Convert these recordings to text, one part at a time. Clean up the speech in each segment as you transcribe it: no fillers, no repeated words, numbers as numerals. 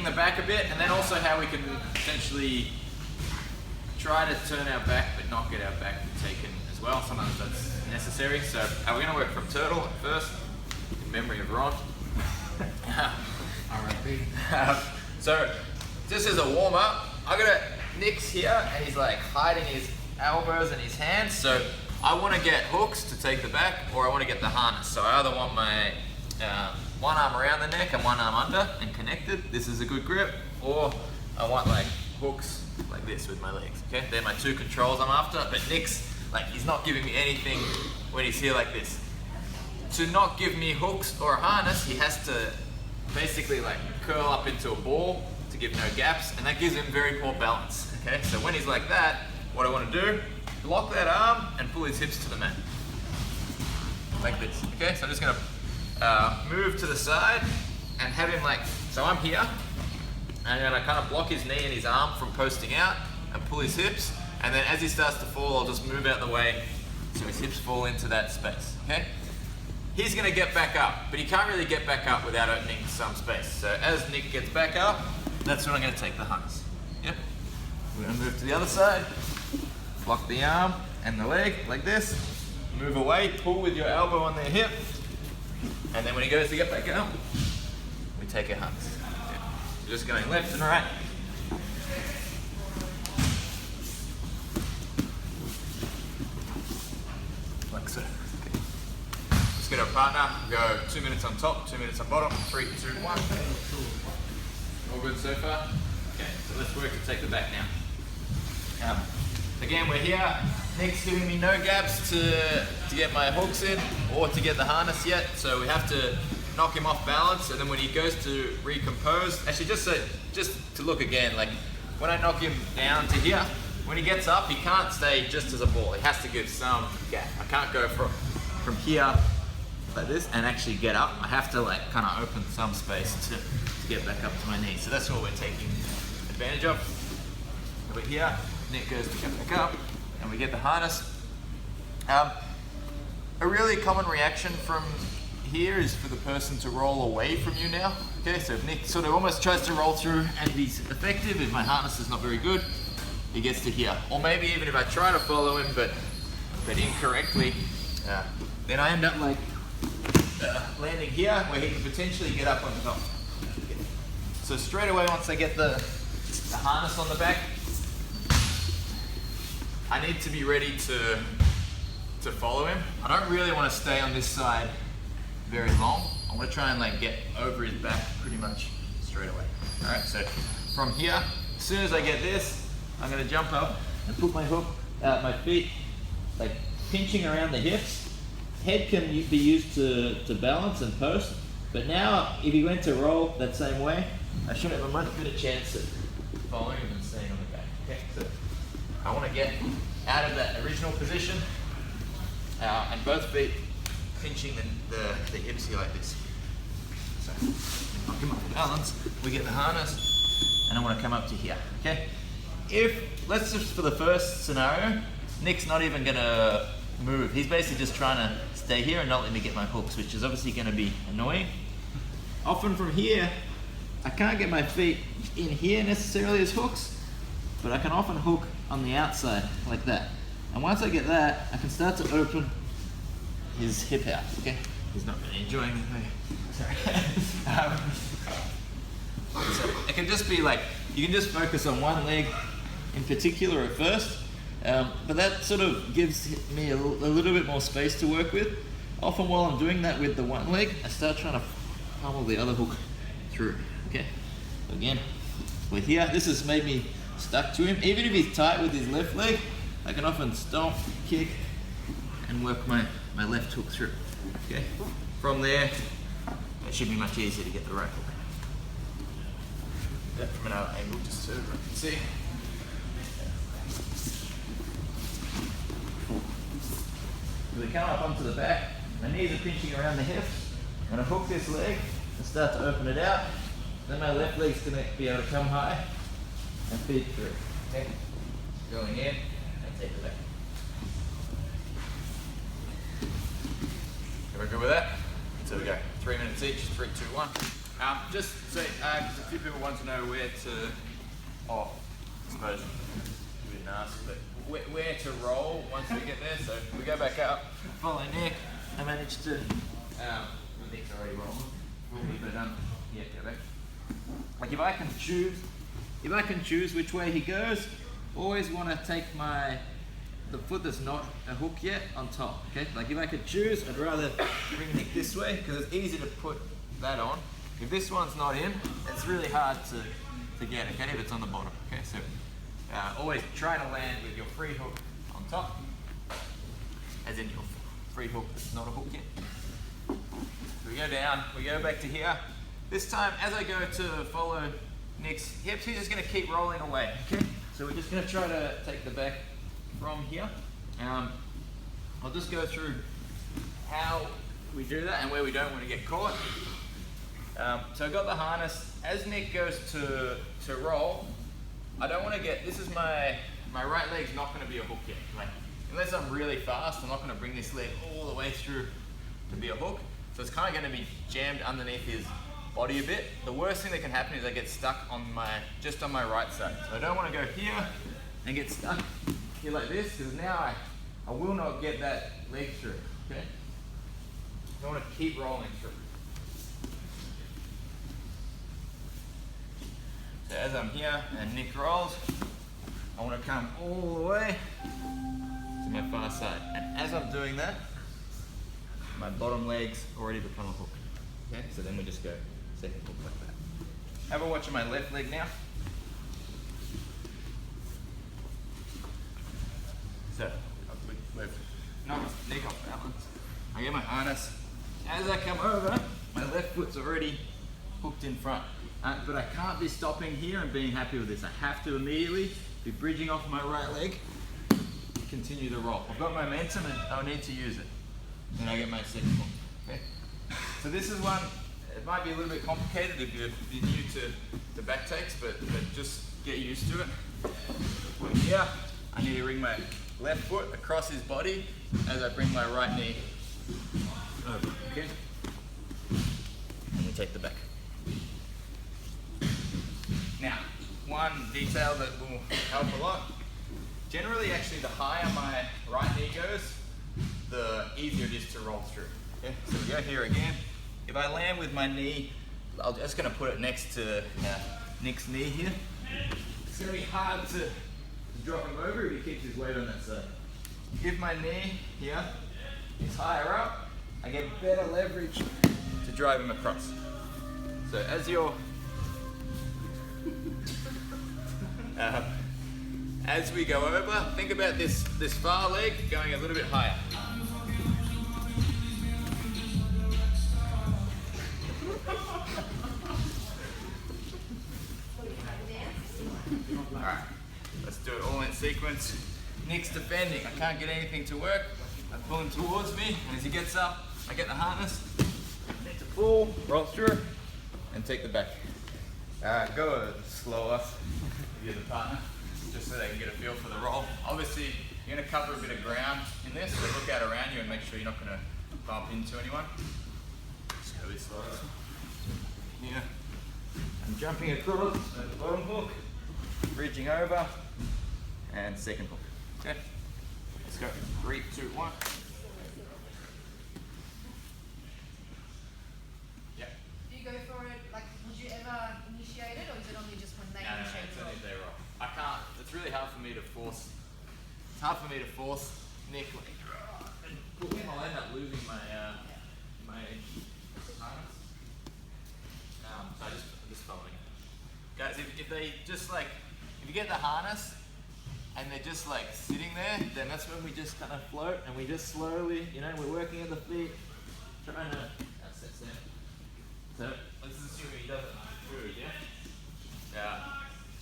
the back a bit, and then also how we can potentially try to turn our back but not get our back taken as well. Sometimes that's necessary. So we're going to work from turtle at first, in memory of Ron. R.I.P. So just as a warm up, I got Nick's here and he's like hiding his elbows and his hands. So I want to get hooks to take the back, or I want to get the harness. So I either want my one arm around the neck and one arm under and connected. This is a good grip. Or I want like hooks like this with my legs. Okay, they're my two controls I'm after. But Nick's like, he's not giving me anything when he's here like this. To not give me hooks or a harness, he has to basically like curl up into a ball to give no gaps, and that gives him very poor balance. Okay, so when he's like that, what I want to do, lock that arm and pull his hips to the mat. Like this. Okay, so I'm just going to move to the side and have him like, so I'm here, and then I kind of block his knee and his arm from posting out and pull his hips, and then as he starts to fall, I'll just move out the way so his hips fall into that space. Okay? He's going to get back up, but he can't really get back up without opening some space. So as Nick gets back up, that's when I'm going to take the harness. Yep. We're going to move to the other side, block the arm and the leg like this, move away, pull with your elbow on their hip, and then when he goes to get back up, we take a harness. Yep. So just going left and right. Like so. Okay. Let's get our partner, go 2 minutes on top, 2 minutes on bottom, 3, 2, 1. All good so far? Okay, so let's work to take the back now. Again, we're here. Nick's giving me no gaps to get my hooks in or to get the harness yet, so we have to knock him off balance, and then when he goes to recompose, actually just to look again, like when I knock him down to here, when he gets up, he can't stay just as a ball. He has to give some gap. I can't go from here like this and actually get up. I have to like kind of open some space to get back up to my knees. So that's what we're taking advantage of. Over here, Nick goes to get back up, and we get the harness. A really common reaction from here is for the person to roll away from you now. Okay, so if Nick sort of almost tries to roll through and he's effective, if my harness is not very good, he gets to here. Or maybe even if I try to follow him but incorrectly, then I end up like landing here where he can potentially get up on top. So straight away, once I get the harness on the back, I need to be ready to follow him. I don't really want to stay on this side very long. I want to try and like get over his back pretty much straight away. All right, so from here, as soon as I get this, I'm going to jump up and put my hook, my feet like pinching around the hips. Head can be used to balance and post, but now if he went to roll that same way, I should have a much better chance at following him and staying on the back. Okay, so I want to get out of that original position and both feet pinching the hips here like this. So knock him off balance, we get the harness, and I want to come up to here. Okay, let's just for the first scenario, Nick's not even going to move. He's basically just trying to stay here and not let me get my hooks, which is obviously going to be annoying. Often from here, I can't get my feet in here necessarily as hooks, but I can often hook on the outside like that. And once I get that, I can start to open his hip out. Okay, he's not really enjoying it. Sorry. So it can just be like, you can just focus on one leg in particular at first, but that sort of gives me a little bit more space to work with. Often while I'm doing that with the one leg, I start trying to pummel the other hook through. Okay, again, with here, this has made me stuck to him. Even if he's tight with his left leg, I can often stomp, kick, and work my left hook through. Okay, from there, it should be much easier to get the right hook. That from another angle, just so everyone can see. So we come up onto the back, my knees are pinching around the hips. I'm going to hook this leg and start to open it out. Then my left leg's going to be able to come high and feed through. Okay, going in and take it back. Everyone good with that? So we go 3 minutes each, 3, 2, 1. Just so, because a few people want to know where to, I suppose, a bit nasty, but where to roll once we get there. So we go back up, follow Nick. I managed to, Nick's already rolling, but yeah, go back. Like if I can choose which way he goes, always want to take the foot that's not a hook yet on top, okay? Like if I could choose, I'd rather bring Nick this way because it's easy to put that on. If this one's not in, it's really hard to get, okay, if it's on the bottom, okay? So always try to land with your free hook on top, as in your free hook that's not a hook yet. So we go down, we go back to here. This time, as I go to follow Nick's hips, he's just gonna keep rolling away, okay? So we're just gonna try to take the back from here. I'll just go through how we do that and where we don't want to get caught. So I've got the harness. As Nick goes to roll, I don't want to get, this is my right leg's not going to be a hook yet. Like, unless I'm really fast, I'm not going to bring this leg all the way through to be a hook. So it's kind of going to be jammed underneath his body a bit. The worst thing that can happen is I get stuck on just on my right side. So I don't want to go here and get stuck here like this, because now I will not get that leg through, okay? I want to keep rolling through. So as I'm here and Nick rolls, I want to come all the way to my far side. And as I'm doing that, my bottom leg's already become a hook. Okay, so then we just go second hook like that. Have a watch on my left leg now. So, we've knocked Nick off balance. I get my harness. As I come over, my left foot's already hooked in front. But I can't be stopping here and being happy with this. I have to immediately be bridging off my right leg, continue the roll. I've got momentum and I'll need to use it. Then I get my second hook, okay? So this is one, it might be a little bit complicated if you're new to back takes, but just get used to it. From here, I need to bring my left foot across his body as I bring my right knee over, okay? And we take the back. Now, one detail that will help a lot. Generally, actually, the higher my right knee goes, the easier it is to roll through. Okay? So we go here again. If I land with my knee, I'm just going to put it next to Nick's knee here. It's going to be hard to drop him over if he keeps his weight on that side. If my knee here is higher up, I get better leverage to drive him across. So as you're as we go over, think about this far leg going a little bit higher. Alright, let's do it all in sequence. Nick's defending, I can't get anything to work. I pull him towards me, and as he gets up, I get the harness. Need to pull, roll through, and take the back. Go slower if you're the partner, just so they can get a feel for the roll. Obviously, you're going to cover a bit of ground in this, so look out around you and make sure you're not going to bump into anyone. Just go a bit slower. Here, I'm jumping across at the bottom hook, bridging over, and second hook. Okay, let's go. 3, 2, 1. Yeah. Do you go for it, like, would you ever initiate it, or is it only just when they initiate it? No, it's only if they roll. I can't, it's really hard for me to force, Nick, like, and pull him. I'll end up losing my harness. So I'm just following it. Guys, if they just like, if you get the harness, and they're just like sitting there, then that's when we just kind of float and we just slowly, you know, we're working at the feet, trying to, that's it. So let's assume he doesn't move, yeah?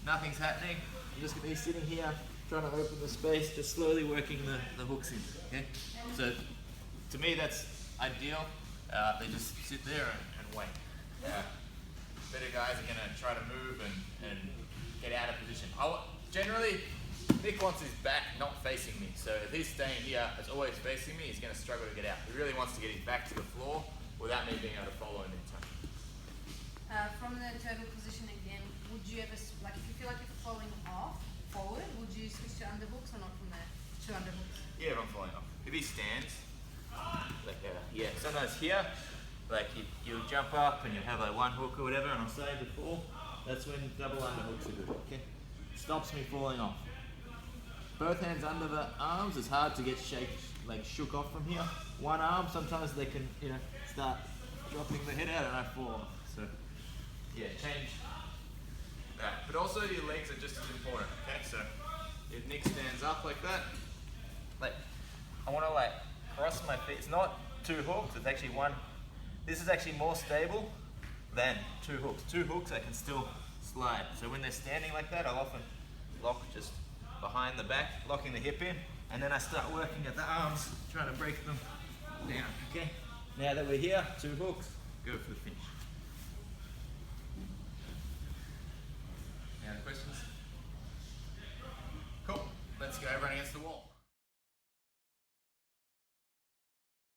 Nothing's happening. I'm just going to be sitting here, trying to open the space, just slowly working the hooks in, okay? So to me that's ideal. They just sit there and wait. Better guys are going to try to move and get out of position. Generally, Nick wants his back not facing me, so if he's staying here, it's always facing me, he's going to struggle to get out. He really wants to get his back to the floor without me being able to follow him in time. From the turtle position again, would you ever, like if you feel like you're falling off forward, would you switch to underhooks or not from there? To underhooks? Yeah, if I'm falling off. If he stands, like yeah, sometimes here, like you'll jump up and you have like one hook or whatever, and I'm saying before, that's when double underhooks are good, okay? Stops me falling off. Both hands under the arms, it's hard to get shook off from here. One arm, sometimes they can, start dropping the head out and I fall off. So, yeah, change that. But also your legs are just as important, okay? So, if Nick stands up like that, I want to cross my feet. It's not two hooks, it's actually one. This is actually more stable than two hooks. Two hooks I can still slide. So when they're standing like that, I'll often lock just behind the back, locking the hip in, and then I start working at the arms, trying to break them down, okay? Now that we're here, two hooks, go for the finish.